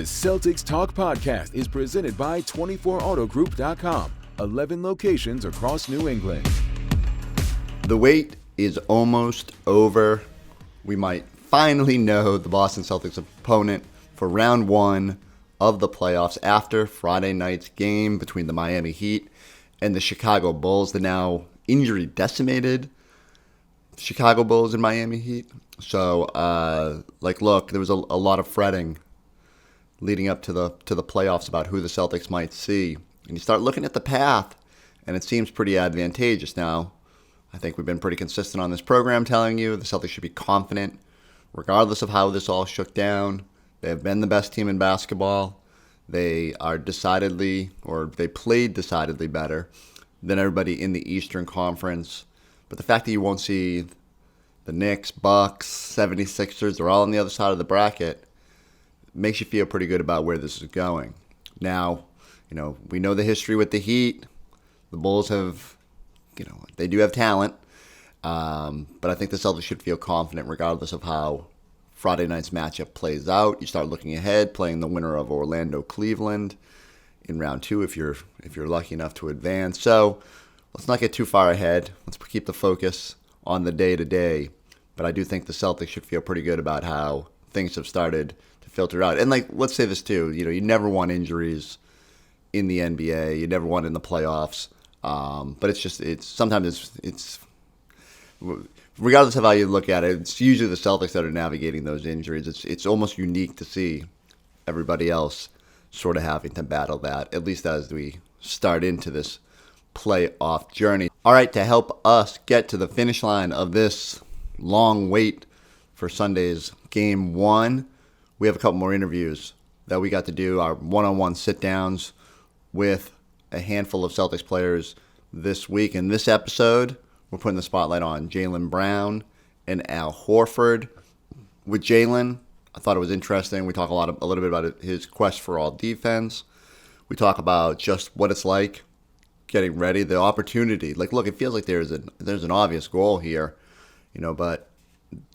Celtics Talk podcast is presented by 24autogroup.com, 11 locations across New England. The wait is almost over. We might finally know the Boston Celtics opponent for round one of the playoffs after Friday night's game between the Miami Heat and the Chicago Bulls, the now injury-decimated Chicago Bulls and Miami Heat. So, look, there was a lot of fretting leading up to the playoffs about who the Celtics might see. And you start looking at the path, and it seems pretty advantageous now. I think we've been pretty consistent on this program telling you the Celtics should be confident, regardless of how this all shook down. They have been the best team in basketball. They are they played decidedly better than everybody in the Eastern Conference. But the fact that you won't see the Knicks, Bucks, 76ers, they're all on the other side of the bracket, makes you feel pretty good about where this is going. Now, we know the history with the Heat. The Bulls have, they do have talent. But I think the Celtics should feel confident regardless of how Friday night's matchup plays out. You start looking ahead, playing the winner of Orlando-Cleveland in round two if you're lucky enough to advance. So let's not get too far ahead. Let's keep the focus on the day-to-day. But I do think the Celtics should feel pretty good about how things have started to filter out. And, let's say this too. You never want injuries in the NBA. You never want in the playoffs. But sometimes regardless of how you look at it, it's usually the Celtics that are navigating those injuries. It's almost unique to see everybody else sort of having to battle that, at least as we start into this playoff journey. All right, to help us get to the finish line of this long wait for Sunday's Game 1, we have a couple more interviews that we got to do, our one-on-one sit-downs with a handful of Celtics players this week. In this episode, we're putting the spotlight on Jaylen Brown and Al Horford. With Jaylen, I thought it was interesting. We talk a little bit about his quest for all defense. We talk about just what it's like getting ready, the opportunity. Look, it feels like there's an obvious goal here, but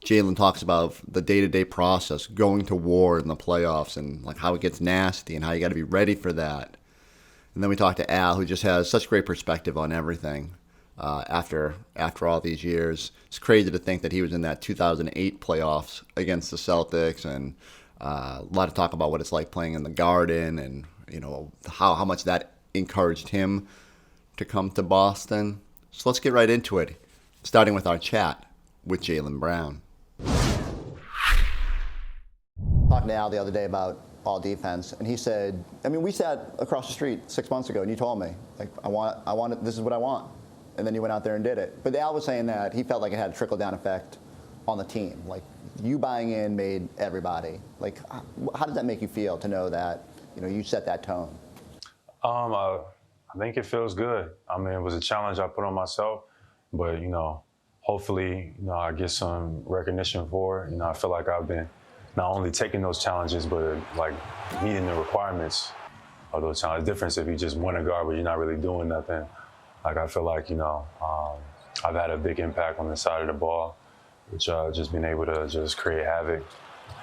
Jaylen talks about the day-to-day process, going to war in the playoffs, and how it gets nasty and how you got to be ready for that. And then we talk to Al, who just has such great perspective on everything. After all these years, it's crazy to think that he was in that 2008 playoffs against the Celtics, and a lot of talk about what it's like playing in the Garden, and how much that encouraged him to come to Boston. So let's get right into it, starting with our chat with Jaylen Brown. Talked to Al the other day about all defense, and he said, we sat across the street 6 months ago, and you told me, I want it, this is what I want. And then you went out there and did it. But Al was saying that he felt like it had a trickle-down effect on the team. You buying in made everybody. How does that make you feel to know that, you set that tone? I think it feels good. It was a challenge I put on myself, but, hopefully, I get some recognition for it. I feel like I've been not only taking those challenges, but meeting the requirements of those challenges. The difference if you just win a guard, but you're not really doing nothing. I feel like, I've had a big impact on the side of the ball, which just been able to just create havoc,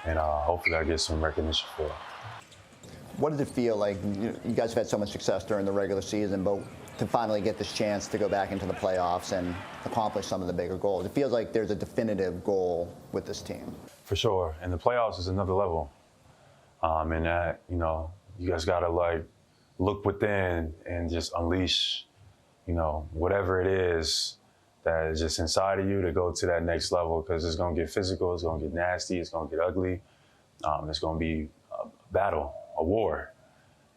and hopefully I get some recognition for it. What did it feel like? You guys have had so much success during the regular season, but to finally get this chance to go back into the playoffs and accomplish some of the bigger goals, it feels like there's a definitive goal with this team. For sure, and the playoffs is another level. And that, you guys gotta look within and just unleash whatever it is that is just inside of you to go to that next level, because it's going to get physical, it's going to get nasty, it's going to get ugly. It's going to be a battle, a war,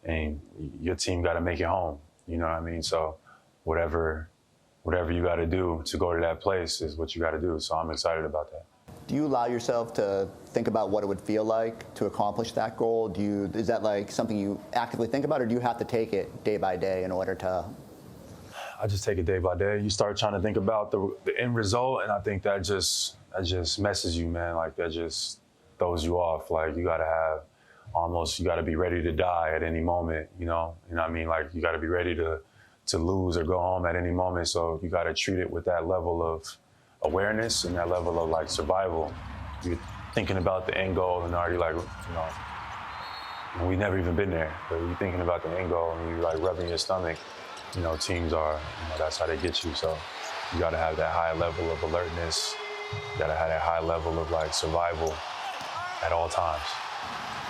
and your team got to make it home. You know what I mean? So whatever you got to do to go to that place is what you got to do. So I'm excited about that. Do you allow yourself to think about what it would feel like to accomplish that goal? Is that something you actively think about, or do you have to take it day by day in order to? I just take it day by day. You start trying to think about the end result, and I think that just messes you, man. That just throws you off. You got to have you got to be ready to die at any moment, You know what I mean? You got to be ready to lose or go home at any moment. So you got to treat it with that level of awareness and that level of survival. You're thinking about the end goal and already and we've never even been there. But you're thinking about the end goal and you're like rubbing your stomach. You know, teams are, that's how they get you. So you got to have that high level of alertness. You got to have that high level of like survival at all times.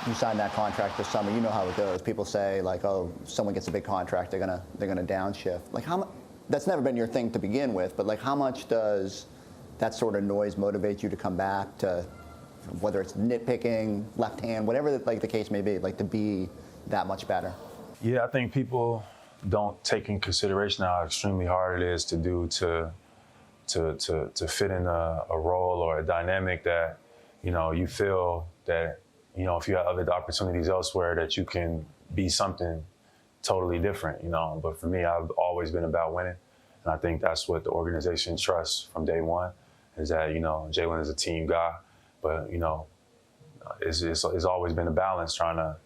You signed that contract this summer. You know how it goes. People say like, oh, someone gets a big contract, they're gonna downshift. Like that's never been your thing to begin with. But like, how much does that sort of noise motivate you to come back to, whether it's nitpicking, left hand, whatever like the case may be, like to be that much better? Yeah, I think people don't take in consideration how extremely hard it is to do to fit in a role or a dynamic that, you feel that, if you have other opportunities elsewhere that you can be something totally different, But for me, I've always been about winning. And I think that's what the organization trusts from day one, is that, Jaylen is a team guy. But, it's always been a balance trying to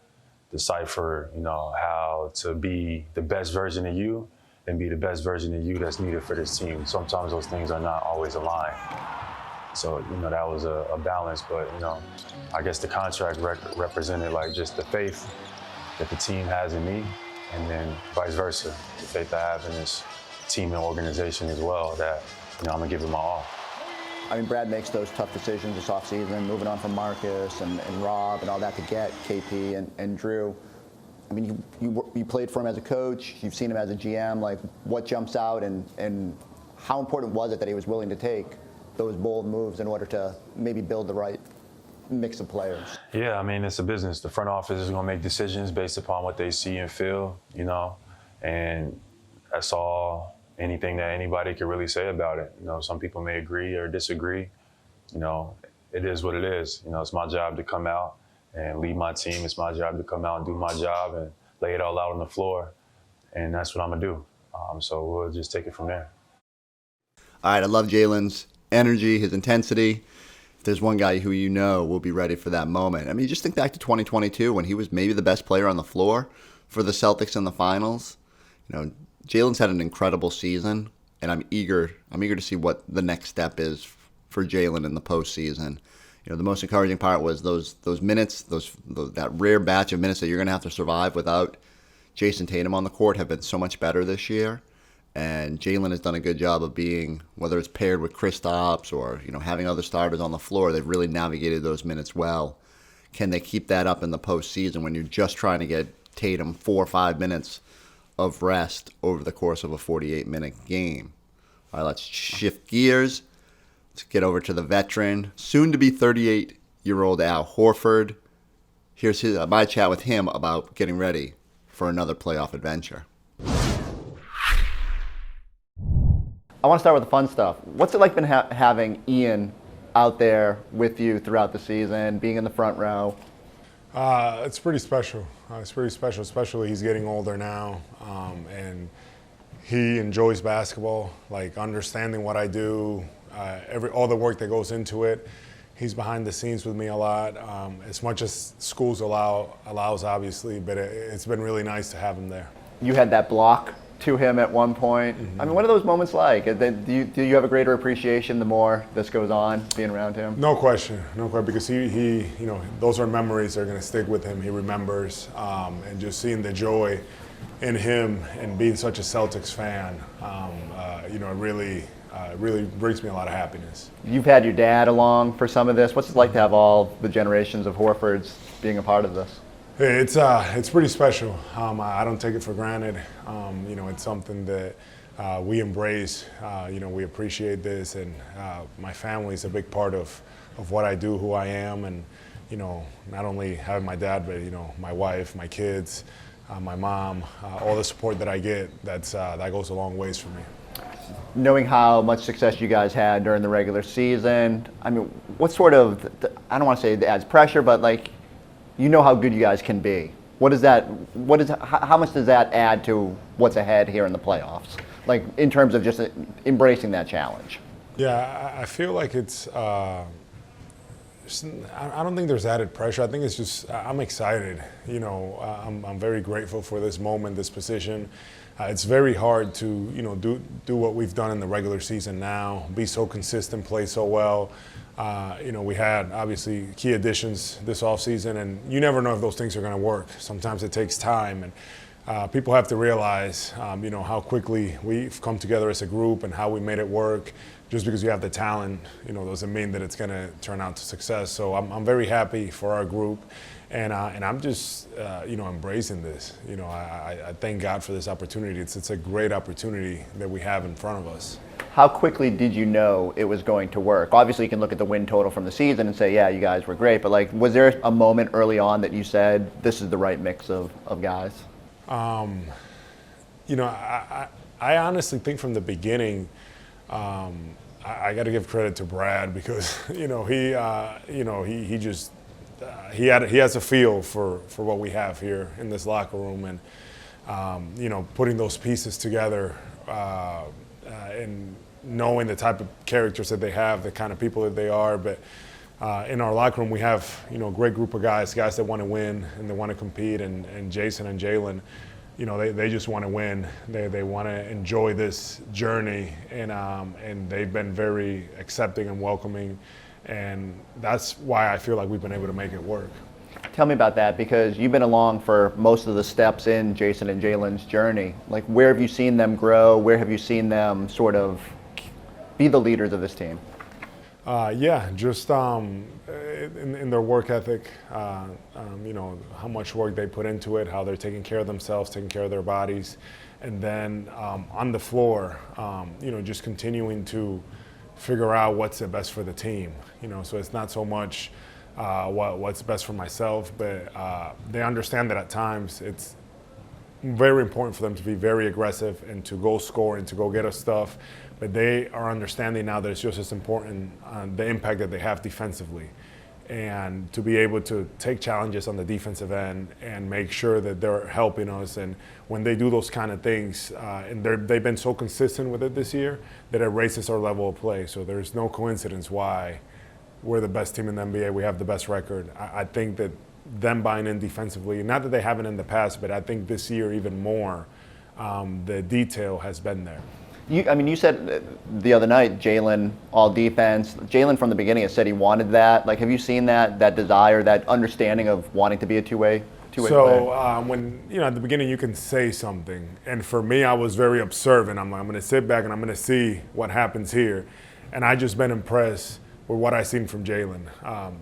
decipher, how to be the best version of you and be the best version of you that's needed for this team. Sometimes those things are not always aligned. So, that was a balance. But, I guess the contract represented like just the faith that the team has in me, and then vice versa, the faith I have in this team and organization as well, that, I'm going to give it my all. I mean, Brad makes those tough decisions this offseason, moving on from Marcus and Rob and all that to get KP and Drew. I mean, you played for him as a coach. You've seen him as a GM. Like, what jumps out and how important was it that he was willing to take those bold moves in order to maybe build the right mix of players? Yeah, I mean, it's a business. The front office is going to make decisions based upon what they see and feel, and that's all anything that anybody could really say about it. Some people may agree or disagree. It is what it is. It's my job to come out and lead my team. It's my job to come out and do my job and lay it all out on the floor. And that's what I'm going to do. So we'll just take it from there. All right, I love Jaylen's energy, his intensity. If there's one guy who will be ready for that moment. I mean, just think back to 2022 when he was maybe the best player on the floor for the Celtics in the finals. Jaylen's had an incredible season, and I'm eager to see what the next step is for Jaylen in the postseason. The most encouraging part was those minutes, that rare batch of minutes that you're going to have to survive without Jason Tatum on the court have been so much better this year. And Jaylen has done a good job of being, whether it's paired with Kristaps or having other starters on the floor, they've really navigated those minutes well. Can they keep that up in the postseason when you're just trying to get Tatum 4 or 5 minutes of rest over the course of a 48-minute game? All right, let's shift gears. Let's get over to the veteran, soon-to-be 38-year-old Al Horford. Here's my chat with him about getting ready for another playoff adventure. I want to start with the fun stuff. What's it like been having Ian out there with you throughout the season, being in the front row? It's pretty special. It's pretty special, especially he's getting older now, and he enjoys basketball, like understanding what I do, all the work that goes into it. He's behind the scenes with me a lot, as much as schools allows, obviously, but it's been really nice to have him there. You had that block to him at one point. Mm-hmm. I mean, what are those moments like? Do you have a greater appreciation the more this goes on, being around him? No question, because he those are memories that are going to stick with him. He remembers, and just seeing the joy in him and being such a Celtics fan, it really brings me a lot of happiness. You've had your dad along for some of this. What's it like to have all the generations of Horfords being a part of this? It's pretty special. I don't take it for granted. It's something that we embrace. We appreciate this, and my family is a big part of what I do, who I am, and not only having my dad, but my wife, my kids, my mom, all the support that I get. That goes a long ways for me. Knowing how much success you guys had during the regular season, I mean, what sort of, I don't want to say it adds pressure, but like, how good you guys can be. How much does that add to what's ahead here in the playoffs? Like, in terms of just embracing that challenge? Yeah, I feel like it's, I don't think there's added pressure. I think it's just, I'm excited. I'm very grateful for this moment, this position. It's very hard to, do what we've done in the regular season now, be so consistent, play so well. We had obviously key additions this offseason, and you never know if those things are going to work. Sometimes it takes time, and people have to realize, how quickly we've come together as a group and how we made it work. Just because you have the talent, doesn't mean that it's going to turn out to success. So I'm very happy for our group, and I'm just, embracing this. I thank God for this opportunity. It's a great opportunity that we have in front of us. How quickly did you know it was going to work? Obviously, you can look at the win total from the season and say, yeah, you guys were great. But was there a moment early on that you said this is the right mix of guys? I honestly think from the beginning, I got to give credit to Brad because he has a feel for what we have here in this locker room, and putting those pieces together and knowing the type of characters that they have, the kind of people that they are. But in our locker room, we have a great group of guys that want to win and they want to compete, and Jason and Jaylen, they just want to win. They want to enjoy this journey, and they've been very accepting and welcoming, and that's why I feel like we've been able to make it work. Tell me about that, because you've been along for most of the steps in Jason and Jaylen's journey. Where have you seen them grow? Where have you seen them sort of be the leaders of this team? Just in their work ethic, how much work they put into it, how they're taking care of themselves, taking care of their bodies, and then on the floor, just continuing to figure out what's the best for the team. So it's not so much what's best for myself, but they understand that at times it's very important for them to be very aggressive and to go score and to go get us stuff. But they are understanding now that it's just as important the impact that they have defensively, and to be able to take challenges on the defensive end and make sure that they're helping us. And when they do those kind of things, and they've been so consistent with it this year, that it raises our level of play. So there's no coincidence why we're the best team in the NBA. We have the best record. I think that them buying in defensively, not that they haven't in the past, but I think this year even more, the detail has been there. You said the other night, Jaylen all defense. Jaylen from the beginning has said he wanted that. Have you seen that desire, that understanding of wanting to be a two-way player? So when at the beginning you can say something, and for me I was very observant. I'm going to sit back and I'm going to see what happens here, and I just been impressed with what I've seen from Jaylen.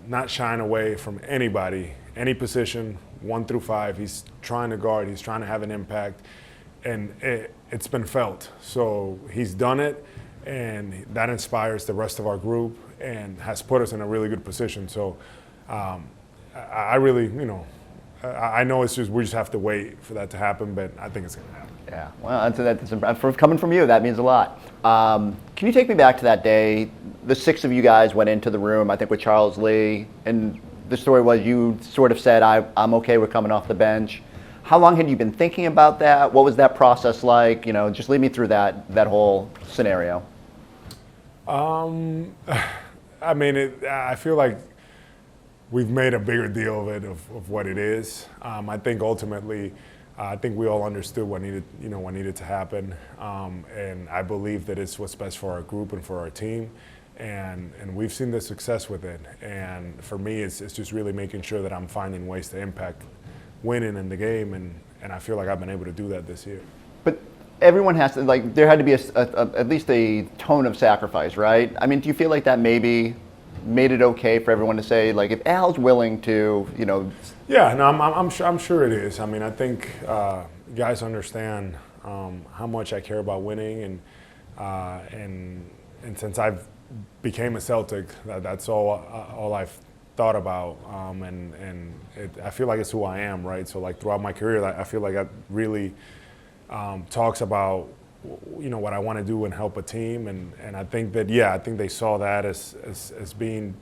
Not shying away from anybody, any position, 1 through 5. He's trying to guard. He's trying to have an impact. And it's been felt. So he's done it, and that inspires the rest of our group and has put us in a really good position. So I really, I know it's just we just have to wait for that to happen, but I think it's going to happen. Yeah, well, that's coming from you, that means a lot. Can you take me back to that day? The 6 of you guys went into the room, I think, with Charles Lee, and the story was you sort of said, I'm okay with coming off the bench. How long had you been thinking about that? What was that process like? Just lead me through that whole scenario. I feel like we've made a bigger deal of it, of what it is. I think ultimately, I think we all understood what needed to happen, and I believe that it's what's best for our group and for our team, and we've seen the success with it. And for me, it's just really making sure that I'm finding ways to impact winning in the game, and I feel like I've been able to do that this year. But everyone has to, there had to be at least a tone of sacrifice, right? Do you feel like that maybe made it okay for everyone to say, if Al's willing to, Yeah, no, I'm sure it is. I think guys understand how much I care about winning, and since I've became a Celtic, that's all I've thought about, I feel like it's who I am, right? So throughout my career, I feel like that really talks about what I want to do and help a team, and I think that I think they saw that as being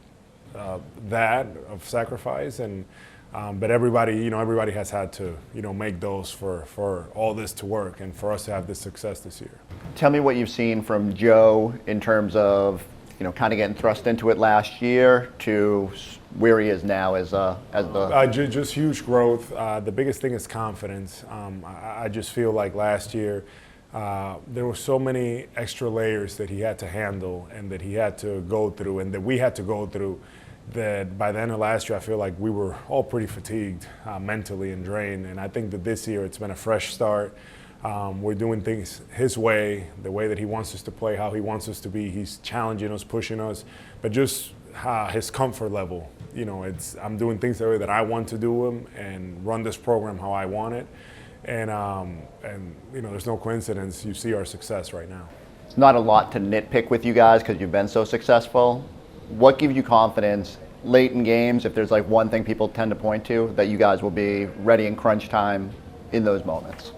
that of sacrifice, and but everybody has had to make those for all this to work and for us to have this success this year. Tell me what you've seen from Joe in terms of kind of getting thrust into it last year to where he is now as the just huge growth. The biggest thing is confidence. I just feel like last year there were so many extra layers that he had to handle and that he had to go through and that we had to go through, that by the end of last year, I feel like we were all pretty fatigued mentally and drained. And I think that this year it's been a fresh start. We're doing things his way, the way that he wants us to play, how he wants us to be. He's challenging us, pushing us, but just his comfort level. I'm doing things the way that I want to do them and run this program how I want it. And there's no coincidence. You see our success right now. It's not a lot to nitpick with you guys because you've been so successful. What gives you confidence late in games, if there's like one thing people tend to point to, that you guys will be ready in crunch time in those moments?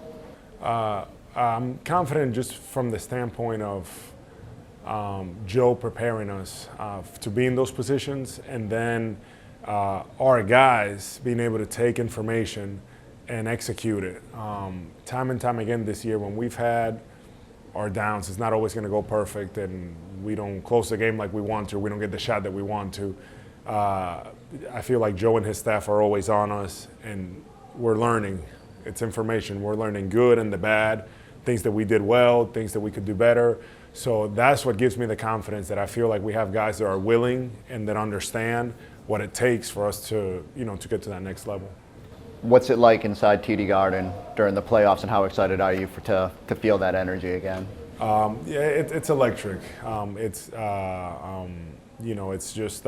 I'm confident just from the standpoint of Joe preparing us to be in those positions, and then our guys being able to take information and execute it. Time and time again this year, when we've had our downs, it's not always going to go perfect, and we don't close the game like we want to. We don't get the shot that we want to. I feel like Joe and his staff are always on us, and we're learning. It's information. We're learning good and the bad, things that we did well, things that we could do better. So that's what gives me the confidence that I feel like we have guys that are willing and that understand what it takes for us to, to get to that next level. What's it like inside TD Garden during the playoffs, and how excited are you to feel that energy again? It's electric. It's just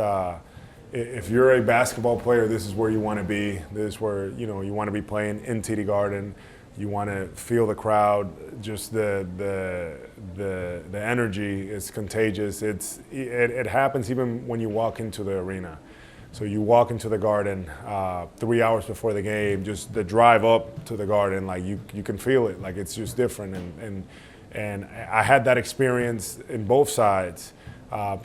if you're a basketball player, this is where you want to be. This is where you want to be playing in TD Garden. You want to feel the crowd. Just the energy is contagious. It happens even when you walk into the arena. So you walk into the Garden 3 hours before the game, just the drive up to the Garden, like you can feel it, like it's just different. And I had that experience in both sides,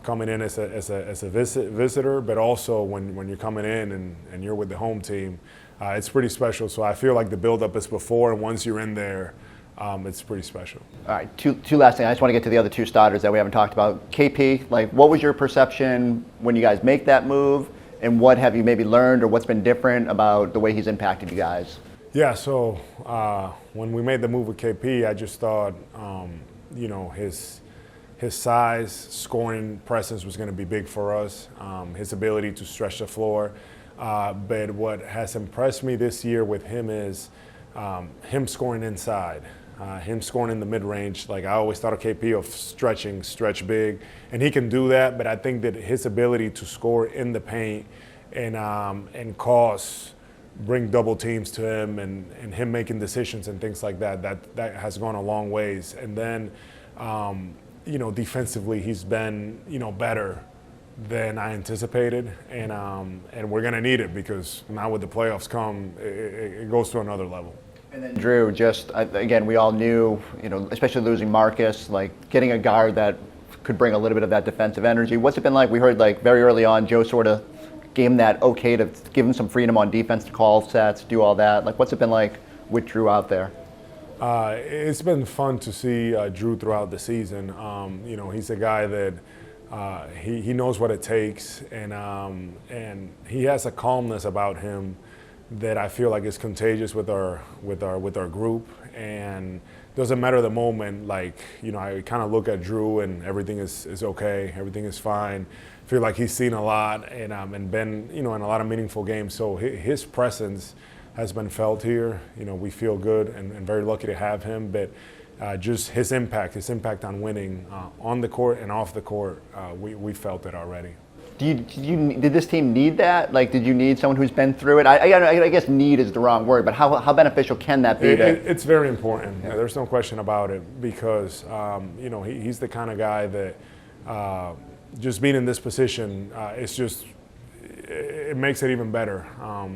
coming in as a visitor, but also when you're coming in and you're with the home team, it's pretty special. So I feel like the buildup is before, and once you're in there, it's pretty special. All right, two last things. I just want to get to the other two starters that we haven't talked about. KP, what was your perception when you guys make that move? And what have you maybe learned, or what's been different about the way he's impacted you guys? Yeah, so when we made the move with KP, I just thought, his size, scoring presence was going to be big for us, his ability to stretch the floor. But what has impressed me this year with him is him scoring inside. Him scoring in the mid-range. Like, I always thought of KP of stretch big, and he can do that, but I think that his ability to score in the paint and bring double teams to him and him making decisions and things like that has gone a long ways. And then, defensively, he's been, better than I anticipated, and we're going to need it, because now with the playoffs come, it goes to another level. And then Drew, again, we all knew, especially losing Marcus, getting a guard that could bring a little bit of that defensive energy. What's it been like? We heard very early on, Joe sort of gave him that okay to give him some freedom on defense to call sets, do all that. What's it been like with Drew out there? It's been fun to see Drew throughout the season. He's a guy that he knows what it takes, and he has a calmness about him that I feel like is contagious with our group. And doesn't matter the moment. I kind of look at Drew and everything is okay, everything is fine. Feel like he's seen a lot and been in a lot of meaningful games. So his presence has been felt here. We feel good and very lucky to have him. But just his impact on winning on the court and off the court, we felt it already. Did this team need that? Did you need someone who's been through it? I guess need is the wrong word, but how beneficial can that be? It's very important. Yeah, there's no question about it, because he's the kind of guy that just being in this position, it makes it even better.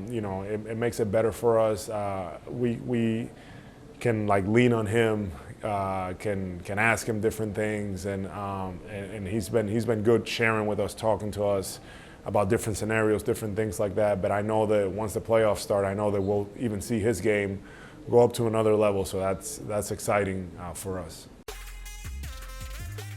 It makes it better for us. We can lean on him. Can ask him different things, and he's been good sharing with us, talking to us about different scenarios, different things like that. But I know that once the playoffs start, I know that we'll even see his game go up to another level. So that's exciting for us.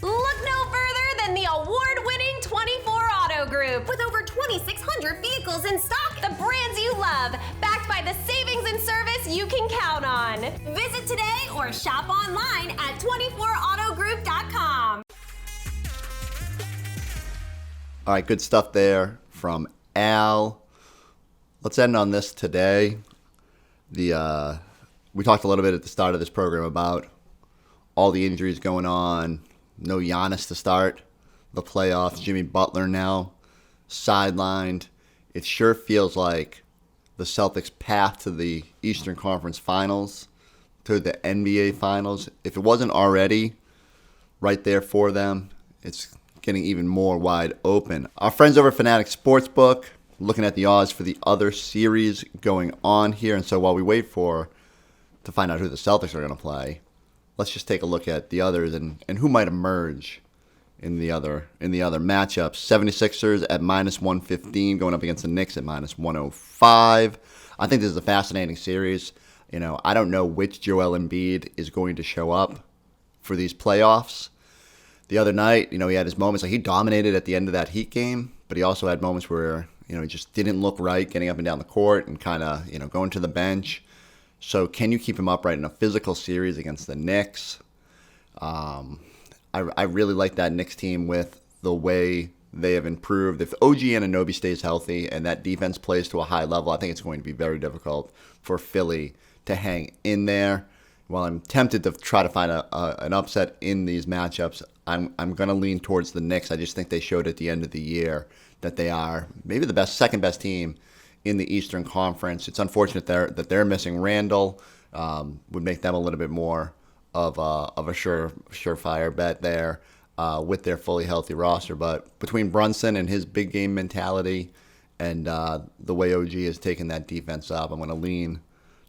Look no further than the award-winning 24 Auto Group. With over 2,600 vehicles in stock, the brands you love, backed by the savings and service you can count on. Visit today or shop online at 24autogroup.com. All right, good stuff there from Al. Let's end on this today. We talked a little bit at the start of this program about all the injuries going on. No Giannis to start the playoffs. Jimmy Butler now sidelined. It sure feels like the Celtics' path to the Eastern Conference Finals, to the NBA Finals, if it wasn't already right there for them, it's getting even more wide open. Our friends over at Fanatic Sportsbook looking at the odds for the other series going on here. And so while we wait to find out who the Celtics are going to play, let's just take a look at the others and who might emerge in the other matchups. 76ers at -115 going up against the Knicks at -105. I think this is a fascinating series. I don't know which Joel Embiid is going to show up for these playoffs. The other night, he had his moments. Like, he dominated at the end of that Heat game, but he also had moments where, he just didn't look right getting up and down the court and kind of, going to the bench. So can you keep him upright in a physical series against the Knicks? I really like that Knicks team with the way they have improved. If OG Anunoby stays healthy and that defense plays to a high level, I think it's going to be very difficult for Philly to hang in there. While I'm tempted to try to find an upset in these matchups, I'm going to lean towards the Knicks. I just think they showed at the end of the year that they are maybe the second best team in the Eastern Conference. It's unfortunate that they're missing Randall. Would make them a little bit more of a surefire bet there with their fully healthy roster. But between Brunson and his big game mentality and the way OG has taken that defense up, I'm going to lean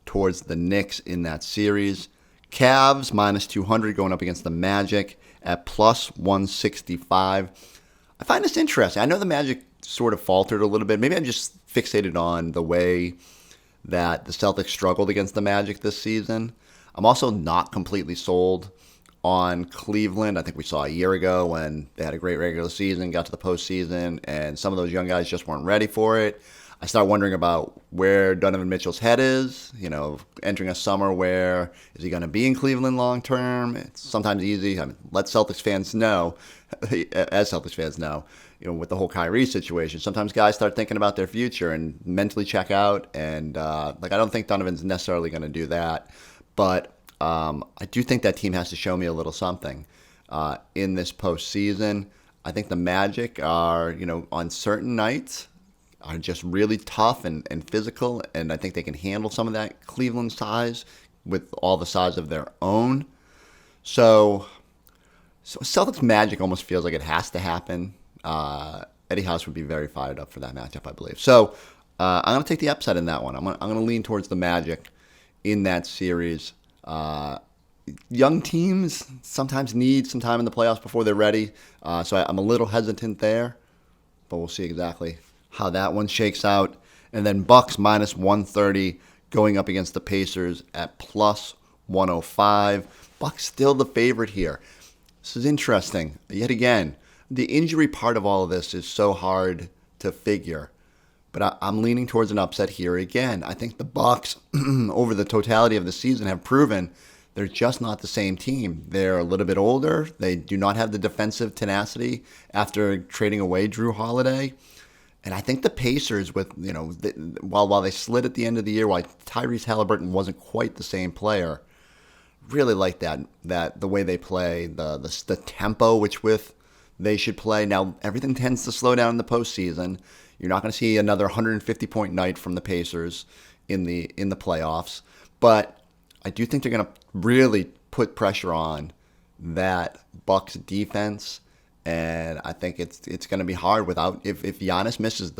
towards the Knicks in that series. Cavs -200 going up against the Magic at +165. I find this interesting. I know the Magic sort of faltered a little bit. Maybe I'm just fixated on the way that the Celtics struggled against the Magic this season. I'm also not completely sold on Cleveland. I think we saw a year ago when they had a great regular season, got to the postseason, and some of those young guys just weren't ready for it. I start wondering about where Donovan Mitchell's head is, entering a summer where is he going to be in Cleveland long term? It's sometimes easy. Let Celtics fans know, as Celtics fans know, with the whole Kyrie situation, sometimes guys start thinking about their future and mentally check out. And I don't think Donovan's necessarily going to do that. But I do think that team has to show me a little something in this postseason. I think the Magic are, on certain nights, are just really tough and physical, and I think they can handle some of that Cleveland size with all the size of their own. So Celtics Magic almost feels like it has to happen. Eddie House would be very fired up for that matchup, I believe. So I'm going to take the upset in that one. I'm going to lean towards the Magic in that series. Young teams sometimes need some time in the playoffs before they're ready, so I'm a little hesitant there, but we'll see exactly how that one shakes out. And then Bucks -130 going up against the Pacers at +105. Bucks still the favorite here. This is interesting. Yet again, the injury part of all of this is so hard to figure. But I'm leaning towards an upset here again. I think the Bucks, over the totality of the season, have proven they're just not the same team. They're a little bit older. They do not have the defensive tenacity after trading away Drew Holiday. And I think the Pacers, with while they slid at the end of the year, while Tyrese Halliburton wasn't quite the same player, really like that the way they play, the tempo with they should play. Now everything tends to slow down in the postseason. You're not going to see another 150-point night from the Pacers in the playoffs, but I do think they're going to really put pressure on that Bucks defense. And I think it's going to be hard without if Giannis misses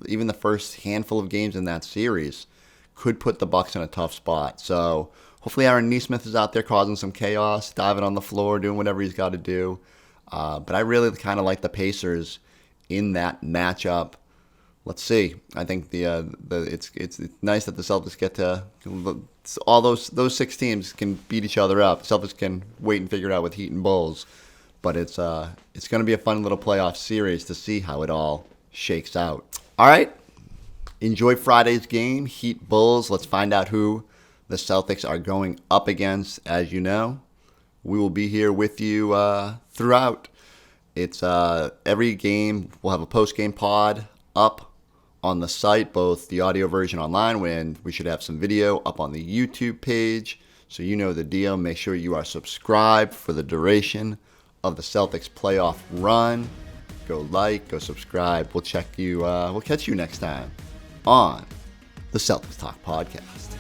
even the first handful of games in that series, could put the Bucks in a tough spot. So hopefully Aaron Nesmith is out there causing some chaos, diving on the floor, doing whatever he's got to do. But I really kind of like the Pacers in that matchup. Let's see. I think it's nice that the Celtics get to all those six teams can beat each other up. The Celtics can wait and figure it out with Heat and Bulls. But it's going to be a fun little playoff series to see how it all shakes out. All right. Enjoy Friday's game, Heat Bulls. Let's find out who the Celtics are going up against, as you know. We will be here with you throughout. It's every game. We'll have a post-game pod up on the site, both the audio version online, when we should have some video up on the YouTube page. So you know the deal. Make sure you are subscribed for the duration of the Celtics playoff run. Go like, go subscribe. We'll catch you next time on the Celtics Talk Podcast.